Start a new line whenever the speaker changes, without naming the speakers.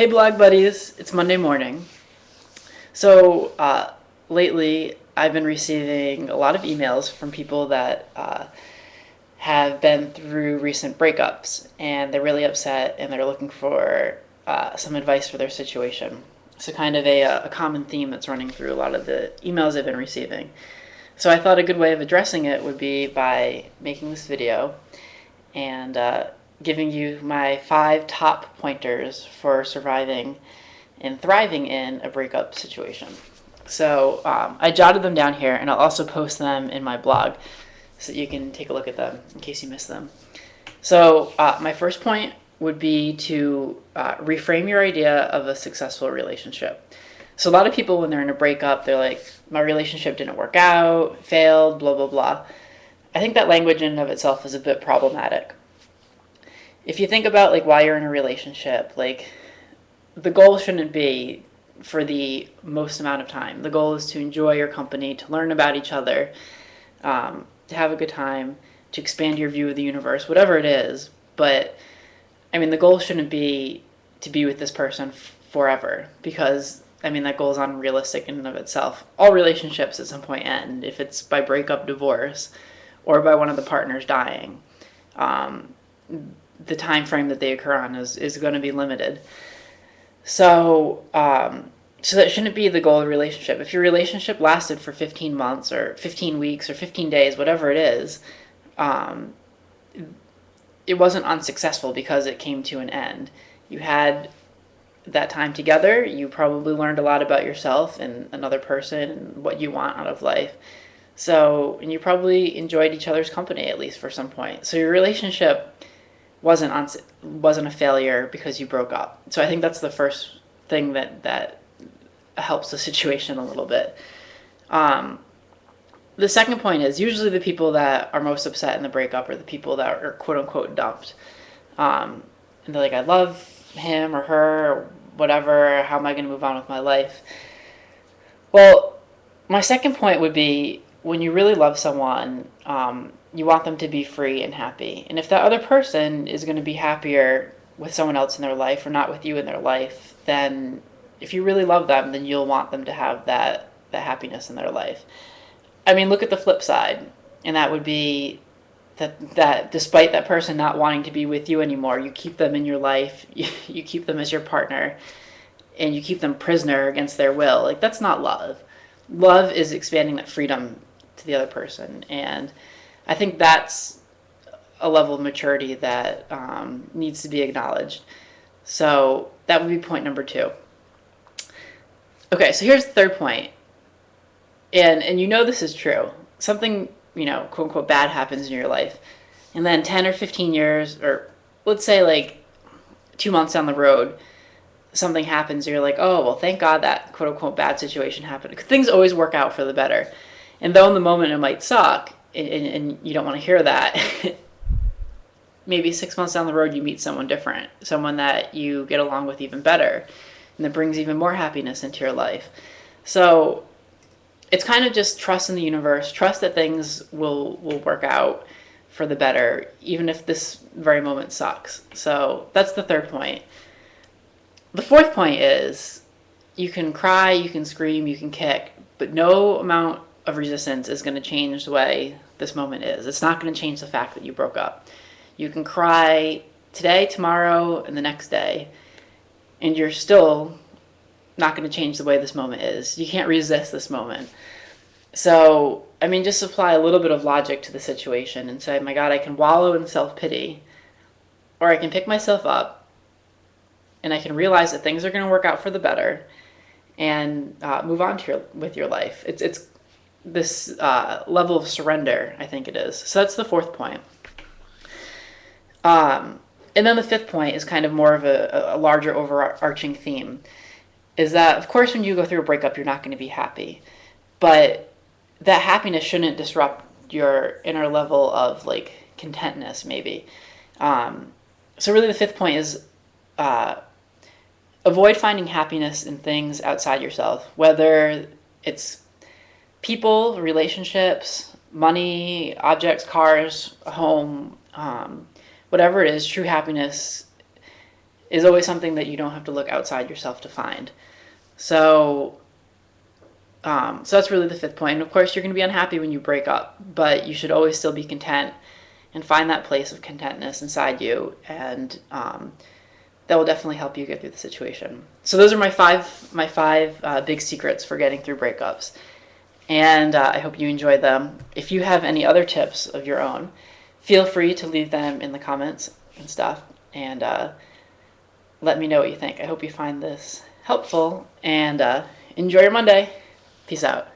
Hey blog buddies, it's Monday morning. So lately I've been receiving a lot of emails from people that have been through recent breakups and they're really upset and they're looking for some advice for their situation. So kind of a common theme that's running through a lot of the emails I've been receiving. So I thought a good way of addressing it would be by making this video and giving you my 5 top pointers for surviving and thriving in a breakup situation. So I jotted them down here, and I'll also post them in my blog so that you can take a look at them in case you missed them. So my first point would be to reframe your idea of a successful relationship. So a lot of people, when they're in a breakup, they're like, my relationship didn't work out, failed, blah, blah, blah. I think that language in and of itself is a bit problematic. If you think about like why you're in a relationship, like the goal shouldn't be for the most amount of time. The goal is to enjoy your company, to learn about each other, to have a good time, to expand your view of the universe, whatever it is. But I mean, the goal shouldn't be to be with this person forever, because I mean that goal is unrealistic in and of itself. All relationships at some point end, if it's by breakup, divorce, or by one of the partners dying. The time frame that they occur on is going to be limited. So, so that shouldn't be the goal of the relationship. If your relationship lasted for 15 months or 15 weeks or 15 days, whatever it is, it wasn't unsuccessful because it came to an end. You had that time together. You probably learned a lot about yourself and another person and what you want out of life. So, and you probably enjoyed each other's company at least for some point. So your relationship wasn't a failure because you broke up. So I think that's the first thing that helps the situation a little bit. The second point is usually the people that are most upset in the breakup are the people that are quote unquote dumped. And they're like, I love him or her or whatever. How am I going to move on with my life? Well, my second point would be when you really love someone, you want them to be free and happy. And if that other person is going to be happier with someone else in their life or not with you in their life, then if you really love them, then you'll want them to have that happiness in their life. I mean, look at the flip side, and that would be that despite that person not wanting to be with you anymore, you keep them in your life, you keep them as your partner, and you keep them prisoner against their will. Like, that's not love. Love is expanding that freedom to the other person, and I think that's a level of maturity that needs to be acknowledged. So that would be point number 2. Okay, so here's the third point, and you know this is true. Something, quote unquote bad happens in your life, and then 10 or 15 years, or let's say like 2 months down the road, something happens, and you're like, oh, well, thank God that quote unquote bad situation happened. Things always work out for the better. And though in the moment it might suck, and you don't want to hear that, maybe 6 months down the road you meet someone different, someone that you get along with even better, and that brings even more happiness into your life. So it's kind of just trust in the universe, trust that things will work out for the better, even if this very moment sucks. So that's the third point. The fourth point is you can cry, you can scream, you can kick, but no amount of resistance is going to change the way this moment is. It's not going to change the fact that you broke up. You can cry today, tomorrow, and the next day, and you're still not going to change the way this moment is. You can't resist this moment. So, I mean, just apply a little bit of logic to the situation and say, my God, I can wallow in self-pity, or I can pick myself up, and I can realize that things are going to work out for the better, and move on with your life. It's this level of surrender, I think it is. So that's the fourth point. And then the fifth point is kind of more of a larger overarching theme, is that, of course, when you go through a breakup, you're not going to be happy. But that happiness shouldn't disrupt your inner level of, like, contentness, maybe. So really the fifth point is avoid finding happiness in things outside yourself, whether it's people, relationships, money, objects, cars, a home, whatever it is. True happiness is always something that you don't have to look outside yourself to find. So, so that's really the fifth point. And of course, you're going to be unhappy when you break up, but you should always still be content and find that place of contentness inside you, and that will definitely help you get through the situation. So those are my five big secrets for getting through breakups, and I hope you enjoyed them. If you have any other tips of your own, feel free to leave them in the comments and stuff, and let me know what you think. I hope you find this helpful, and enjoy your Monday. Peace out.